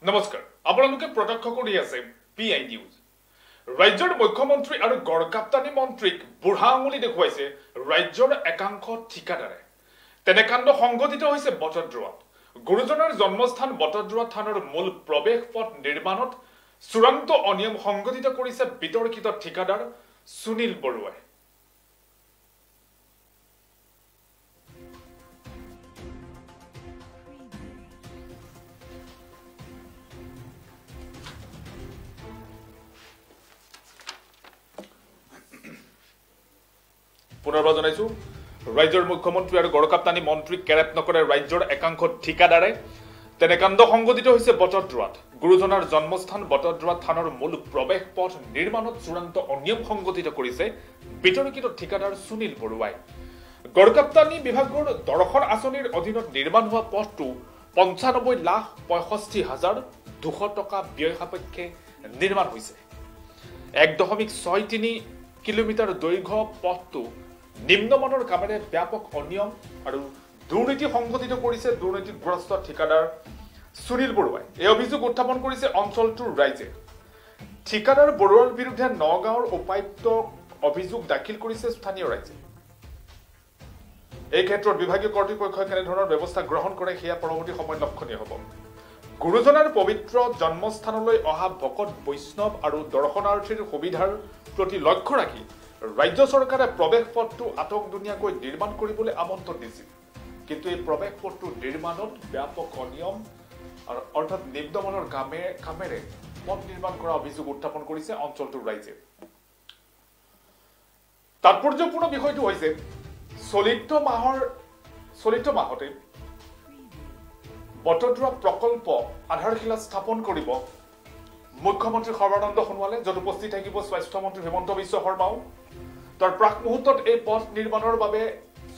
নমস্কাৰ আপোনালোকে প্ৰত্যক্ষ কৰি আছে PI নিউজ ৰাজ্যৰ মুখ্যমন্ত্ৰী আৰু গড়কাপ্তানী মন্ত্ৰীক বুঢ়া আঙুলি দেখুৱাইছে ৰাজ্যৰ একাংশ ঠিকাদাৰে তেনেকাণ্ড সংঘটিত হৈছে বটদ্ৰৱাত গুৰুজনাৰ জন্মস্থান বটদ্ৰৱা থানৰ মূল প্ৰৱেশ পথ নিৰ্মাণত চূড়ান্ত অনিয়ম সংঘটিত কৰিছে বিতৰ্কিত ঠিকাদাৰ সুনীল বৰুৱাই পুনৰবাৰ জনাইছো ৰাজ্যৰ মুখ্যমন্ত্ৰী আৰু গড়কাপ্তানী মন্ত্ৰীক কেৰেপ নকৰে ৰাজ্যৰ একাংশ ঠিকাদাৰে তেনেকাণ্ড সংঘটিত হৈছে বটদ্ৰৱাত গুৰুজনাৰ জন্মস্থান বটদ্ৰৱা থানৰ মূল প্ৰৱেশ পথ নিৰ্মাণত চূড়ান্ত অনিয়ম সংঘটিত কৰিছে বিতৰ্কিত ঠিকাদাৰ সুনীল বৰুৱাই গড়কাপ্তানী বিভাগৰ দৰ্শন আঁচনিৰ অধীনত নিৰ্মাণ হোৱা পথটো 95,65,200 টকা ব্যয় সাপেক্ষে নিৰ্মাণ হৈছে 1.63 কিলোমিটাৰ দৈৰ্ঘ্য পথটো নিম্নমানৰ কামেৰে ব্যাপক অনিয়ম আৰু দুৰ্নীতি সংঘটিত কৰিছে দুৰ্নীতিগ্ৰস্ত ঠিকাদাৰ সুনীল বৰুৱাই এই অভিযোগ উত্থাপন কৰিছে অঞ্চলটোৰ ৰাইজে ঠিকাদাৰ বৰুৱাৰ বিৰুদ্ধে নগাঁৱৰ উপায়ুক্ত অভিযোগ দাখিল কৰিছে স্থানীয় ৰাইজে এই ক্ষেত্ৰত বিভাগীয় কৰ্তৃপক্ষই কেনে ধৰণৰ ব্যৱস্থা গ্ৰহণ কৰে সেয়া পৰৱৰ্তী সময়ত লক্ষণীয় হ'ব গুৰুজনাৰ পবিত্ৰ জন্মস্থানলৈ অহা ভকত বৈষ্ণৱ আৰু দৰ্শনাৰ্থীৰ সুবিধাৰ প্ৰতি লক্ষ্য ৰাখি ৰাজ্য চৰকাৰে প্ৰৱেশ পথটো আটকধুনীয়াকৈ নিৰ্মাণ কৰিবলৈ আমন্ত্ৰণ দিছিল কিন্তু এই প্ৰৱেশ পথটো নিৰ্মাণত ব্যাপক অনিয়ম আৰু অৰ্থাৎ নিম্নমানৰ কামেৰে পথ নিৰ্মাণ কৰা অভিযোগ উত্থাপন কৰিছে অঞ্চলটোৰ ৰাইজে তাৎপৰ্যপূৰ্ণ বিষয়টো হৈছে চলিত মাহতে বটদ্ৰৱা প্ৰকল্প আধাৰশিলা স্থাপন কৰিব মুখ্যমন্ত্ৰী সৰ্বানন্দ সোণোৱালে য'ত উপস্থিত থাকিব স্বাস্থ্যমন্ত্ৰী হিমন্ত বিশ্ব শৰ্মাও তাৰ প্ৰাক মুহূৰ্তত এই পথ নিৰ্মাণৰ বাবে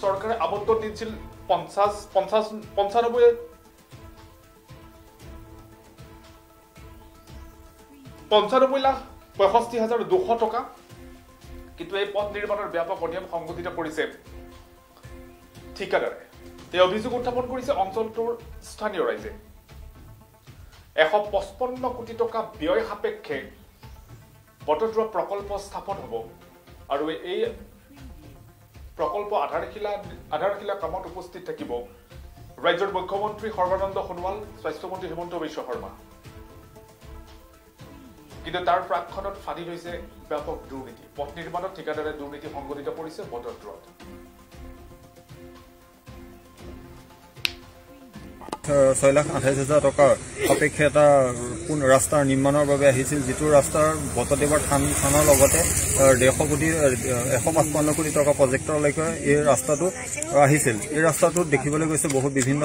চৰকাৰে আবণ্টন দিছিল 95,65,200 টকা কিন্তু এই পথ নিৰ্মাণৰ ব্যাপক অনিয়ম সংঘটিত কৰিছে ঠিকাদাৰে এই অভিযোগ উত্থাপন কৰিছে অঞ্চলটোৰ স্থানীয় ৰাইজে 155 কোটি টকা ব্যয় সাপেক্ষে বটদ্ৰৱা প্ৰকল্প স্থাপন হ'ব আৰু এই প্ৰকল্প আধাৰশিলা কামত উপস্থিত থাকিব ৰাজ্যৰ মুখ্যমন্ত্ৰী সৰ্বানন্দ সোণোৱাল স্বাস্থ্যমন্ত্ৰী হিমন্ত বিশ্ব শৰ্মা কিন্তু তাৰ প্ৰাক্ষণত ফাদি হৈছে ব্যাপক দুৰ্নীতি পথ নিৰ্মাণত ঠিকাদাৰে দুৰ্নীতি সংঘটিত কৰিছে বটদ্ৰৱাত 6,28,000 টকাৰ সাপেক্ষে এটা ৰাস্তাৰ নিৰ্মাণৰ বাবে আহিছিল যিটো ৰাস্তাৰ বটদ্ৰৱা থানৰ লগতে 155 কোটি টকা প্ৰজেক্টৰলৈকে এই ৰাস্তাটো আহিছিল এই ৰাস্তাটো দেখিবলৈ গৈছে বহুত বিভিন্ন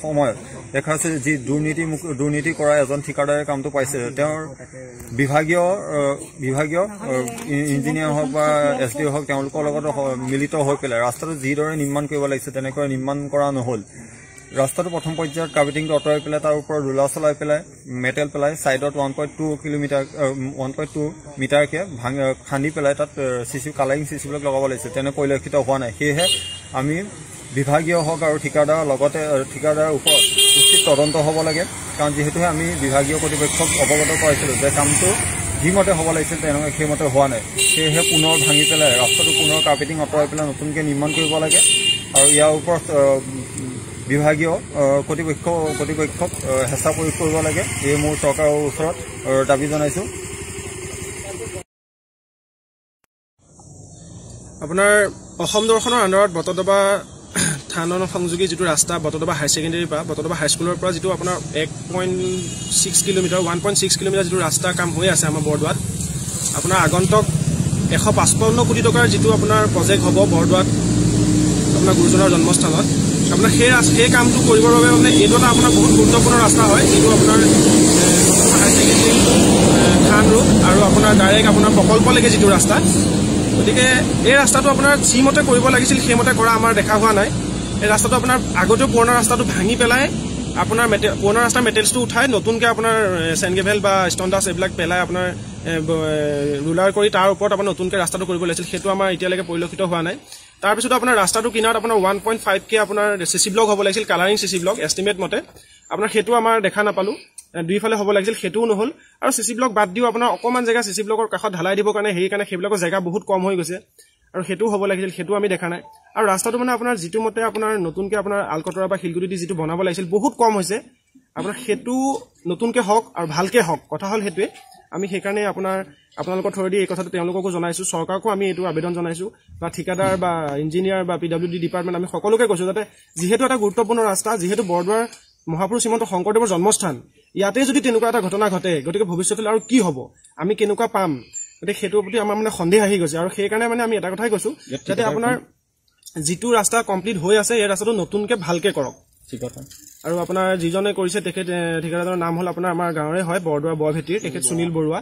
সময়ত দেখা আছে যি দুৰ্নীতি কৰা এজন ঠিকাদাৰে কামটো পাইছে তেওঁৰ বিভাগীয় ইঞ্জিনিয়াৰ হওক বা SDO হওক তেওঁলোকৰ লগত মিলিত হৈ পেলাই ৰাস্তাটো যিদৰে নিৰ্মাণ কৰিব লাগিছে তেনেকৈ নিৰ্মাণ কৰা নহ'ল ৰাস্তাটো প্ৰথম পৰ্যায়ত কাৰ্পেটিংটো আঁতৰাই পেলাই তাৰ ওপৰত ৰোলাৰ চলাই পেলাই মেটেল পেলাই ছাইডত 1.2 মিটাৰকে খান্দি পেলাই তাত কালাৰিং চিচিবিলাক লগাব লাগিছে তেনে পৰিলক্ষিত হোৱা নাই সেয়েহে আমি বিভাগীয় হওক আৰু ঠিকাদাৰৰ ওপৰত উচিত তদন্ত হ'ব লাগে কাৰণ যিহেতুহে আমি বিভাগীয় কৰ্তৃপক্ষক অৱগত কৰাইছিলোঁ যে কামটো যিমতে হ'ব লাগিছিল তেনেকৈ সেইমতে হোৱা নাই সেয়েহে পুনৰ ভাঙি পেলাই ৰাস্তাটো পুনৰ কাৰ্পেটিং আঁতৰাই পেলাই নতুনকৈ নিৰ্মাণ কৰিব লাগে আৰু ইয়াৰ ওপৰত বিভাগীয় কৰ্তৃপক্ষক হেঁচা প্ৰয়োগ কৰিব লাগে এই মোৰ চৰকাৰৰ ওচৰত দাবী জনাইছোঁ আপোনাৰ অসম দৰ্শনৰ আণ্ডাৰত বটদ্ৰৱা থানৰ সংযোগী যিটো ৰাস্তা বটদ্ৰৱা হাই ছেকেণ্ডেৰীৰ পৰা বটদ্ৰৱা হাইস্কুলৰ পৰা যিটো আপোনাৰ 1.6 কিলোমিটাৰ যিটো ৰাস্তাৰ কাম হৈ আছে আমাৰ বৰদোৱাত আপোনাৰ আগন্তুক 155 কোটি টকাৰ যিটো আপোনাৰ প্ৰজেক্ট হ'ব বৰদোৱাত আপোনাৰ গুৰুজনাৰ জন্মস্থানত আপোনাৰ সেই কামটো কৰিবৰ বাবে মানে এইটো এটা আপোনাৰ বহুত গুৰুত্বপূৰ্ণ ৰাস্তা হয় এইটো আপোনাৰ হাই ছেকেণ্ডেৰী থান ৰোড আৰু আপোনাৰ ডাইৰেক্ট আপোনাৰ প্ৰকল্পলৈকে যিটো ৰাস্তা গতিকে এই ৰাস্তাটো আপোনাৰ যিমতে কৰিব লাগিছিল সেইমতে কৰা আমাৰ দেখা হোৱা নাই এই ৰাস্তাটো আপোনাৰ আগতেও পুৰণা ৰাস্তাটো ভাঙি পেলাই আপোনাৰ পুৰণা ৰাস্তাৰ মেটেৰিয়েলছটো উঠাই নতুনকৈ আপোনাৰ চেনগেভেল বা ষ্টনডাছ এইবিলাক পেলাই আপোনাৰ ৰুলাৰ কৰি তাৰ ওপৰত আপোনাৰ নতুনকৈ ৰাস্তাটো কৰিব লাগিছিল সেইটো আমাৰ এতিয়ালৈকে পৰিলক্ষিত হোৱা নাই তাৰপিছত আপোনাৰ ৰাস্তাটো কিনাৰত আপোনাৰ 1.5K আপোনাৰ CC ব্লক হ'ব লাগিছিল কালাৰিং CC ব্লক এষ্টিমেট মতে আপোনাৰ সেইটো আমাৰ দেখা নাপালো দুইফালে হ'ব লাগিছিল সেইটোও নহল আৰু চিচি ব্লক বাদ দিও আপোনাৰ অকমান জায়গা চিচি ব্লকৰ কাষত ঢালাই দিবৰ কাৰণে হেৰি কাৰণে সেইবিলাকৰ জায়গা বহুত কম হৈ গৈছে আৰু সেইটো হ'ব লাগিছিল সেইটো আমি দেখা নাই আৰু ৰাস্তাটো মানে আপোনাৰ যিটো মতে আপোনাৰ নতুনকে আপোনাৰ আলকটৰা বা শিলগুটি দি যিটো বনাব লাগিছিল বহুত কম হৈছে আপোনাৰ সেইটো নতুনকে হওক আৰু ভালকে হওক কথা হল হেতুৱে আমি সেইকাৰণে আপোনালোকৰ থৰদি এই কথাটো তেওঁলোককো জনাইছো চৰকাৰকো আমি এইটো আবেদন জনাইছো বা ঠিকাদাৰ বা ইঞ্জিনিয়াৰ বা PWD ডিপাৰ্টমেণ্ট আমি সকলোকে কৈছো যাতে যিহেতু এটা গুৰুত্বপূৰ্ণ ৰাস্তা যিহেতু বৰদোৱাৰ মহাপুৰুষ শ্ৰীমন্ত শংকৰদেৱৰ জন্মস্থান ইয়াতে যদি তেনেকুৱা এটা ঘটনা ঘটে গতিকে ভৱিষ্যতলৈ আৰু কি হ'ব আমি কেনেকুৱা পাম গতিকে সেইটোৰ প্ৰতি আমাৰ মানে সন্দেহ আহি গৈছে আৰু সেইকাৰণে মানে আমি এটা কথাই কৈছো যাতে আপোনাৰ যিটো ৰাস্তা কমপ্লিট হৈ আছে এই ৰাস্তাটো নতুনকে ভালকে কৰক ঠিক আছে আৰু আপোনাৰ যিজনে কৰিছে তেখেত ঠিকাদাৰৰ নাম হ'ল আপোনাৰ আমাৰ গাঁৱৰে হয় বৰদোৱা বৰভেটিৰ তেখেত সুনীল বৰুৱা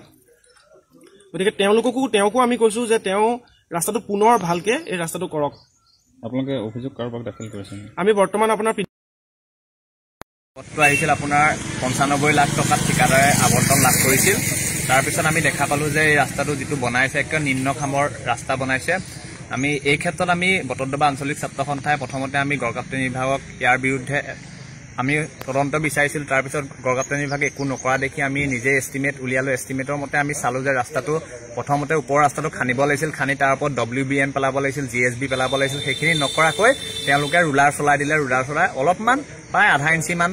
গতিকে তেওঁকো আমি কৈছো যে তেওঁ ৰাস্তাটো পুনৰ ভালকে এই ৰাস্তাটো কৰক আপোনালোকে অভিযোগ কাৰোবাক দাখিল কৰিছে আমি বৰ্তমান আপোনাৰ পত্ৰ আহিছিল আপোনাৰ 95 লাখ টকাত ঠিকাদাৰে আবণ্টন লাভ কৰিছিল তাৰপিছত আমি দেখা পালো যে এই ৰাস্তাটো যিটো বনাইছে একেবাৰে নিম্ন খামৰ ৰাস্তা বনাইছে আমি এই ক্ষেত্ৰত আমি বটদ্ৰৱা আঞ্চলিক ছাত্ৰ সন্থাই প্ৰথমতে আমি গড়কাপ্তানি বিভাগক ইয়াৰ বিৰুদ্ধে আমি তদন্ত বিচাৰিছিল তাৰপিছত গড়কাপ্তানি বিভাগে একো নকৰা দেখি আমি নিজে এষ্টিমেট উলিয়ালো এষ্টিমেটৰ মতে আমি চালো যে ৰাস্তাটো প্ৰথমতে ওপৰৰ ৰাস্তাটো খানিব লাগিছিল খানি তাৰ ওপৰত WBM পেলাব লাগিছিল GSB পেলাব লাগিছিল সেইখিনি নকৰাকৈ তেওঁলোকে ৰুলাৰ চলাই দিলে ৰুলাৰ চলাই অলপমান প্ৰায় আধা ইঞ্চি মান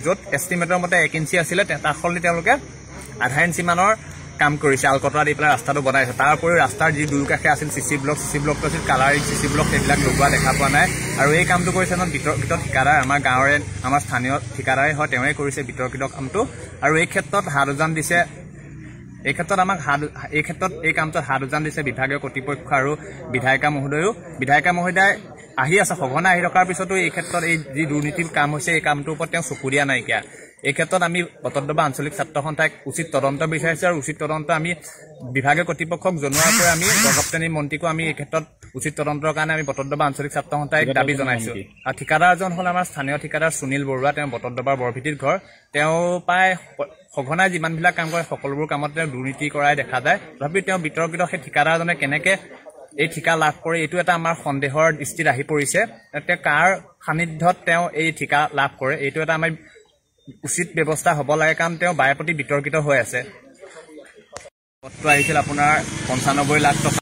য'ত এষ্টিমেটৰ মতে 1 ইঞ্চি আছিলে তাৰ সলনি তেওঁলোকে আধা ইঞ্চি মানৰ কাম কৰিছে আলকটৰা দি পেলাই ৰাস্তাটো বনাইছে তাৰ উপৰিও ৰাস্তাৰ যি দুই কাষে আছিল চিচি ব্লকটো আছিল কালাৰিং চিচি ব্লক সেইবিলাক লগোৱা দেখা পোৱা নাই আৰু এই কামটো কৰিছে বিতৰ্কিত ঠিকাদাৰ আমাৰ গাঁৱৰে আমাৰ স্থানীয় ঠিকাদাৰে হয় তেওঁৱে কৰিছে বিতৰ্কিত কামটো আৰু এই ক্ষেত্ৰত হাত উজান দিছে এই ক্ষেত্ৰত এই কামটোত হাত উজান দিছে বিভাগীয় কৰ্তৃপক্ষ আৰু বিধায়িকা মহোদয় আহি আছে সঘনাই আহি থকাৰ পিছতো এই ক্ষেত্ৰত এই যি দুৰ্নীতিৰ কাম হৈছে এই কামটোৰ ওপৰত তেওঁ চকু দিয়া নাইকিয়া এই ক্ষেত্ৰত আমি বটদ্ৰৱা আঞ্চলিক ছাত্ৰ সন্থাই উচিত তদন্ত বিচাৰিছো আৰু উচিত তদন্ত আমি বিভাগীয় কৰ্তৃপক্ষক জনোৱাৰ পৰা আমি গড়কাপ্তানি মন্ত্ৰীকো আমি এই ক্ষেত্ৰত উচিত তদন্তৰ কাৰণে আমি বটদ্ৰৱা আঞ্চলিক ছাত্ৰ সন্থাই দাবী জনাইছো আৰু ঠিকাদাৰজন হ'ল আমাৰ স্থানীয় ঠিকাদাৰ সুনীল বৰুৱা তেওঁ বটদ্ৰৱাৰ বৰভেটিৰ ঘৰ তেওঁ প্ৰায় সঘনাই যিমানবিলাক কাম কৰে সকলোবোৰ কামত তেওঁ দুৰ্নীতি কৰাই দেখা যায় তথাপিও তেওঁ বিতৰ্কিত সেই ঠিকাদাৰজনে কেনেকে এই ঠিকা লাভ কৰে এইটো এটা আমাৰ সন্দেহৰ দৃষ্টিত আহি পৰিছে তেওঁ কাৰ সান্নিধ্যত তেওঁ এই ঠিকা লাভ কৰে এইটো এটা আমাৰ উচিত ব্যৱস্থা হ'ব লাগে কাৰণ তেওঁ বাৰে প্ৰতি বিতৰ্কিত হৈ আছে পত্ৰ আহিছিল আপোনাৰ 95 লাখ টকা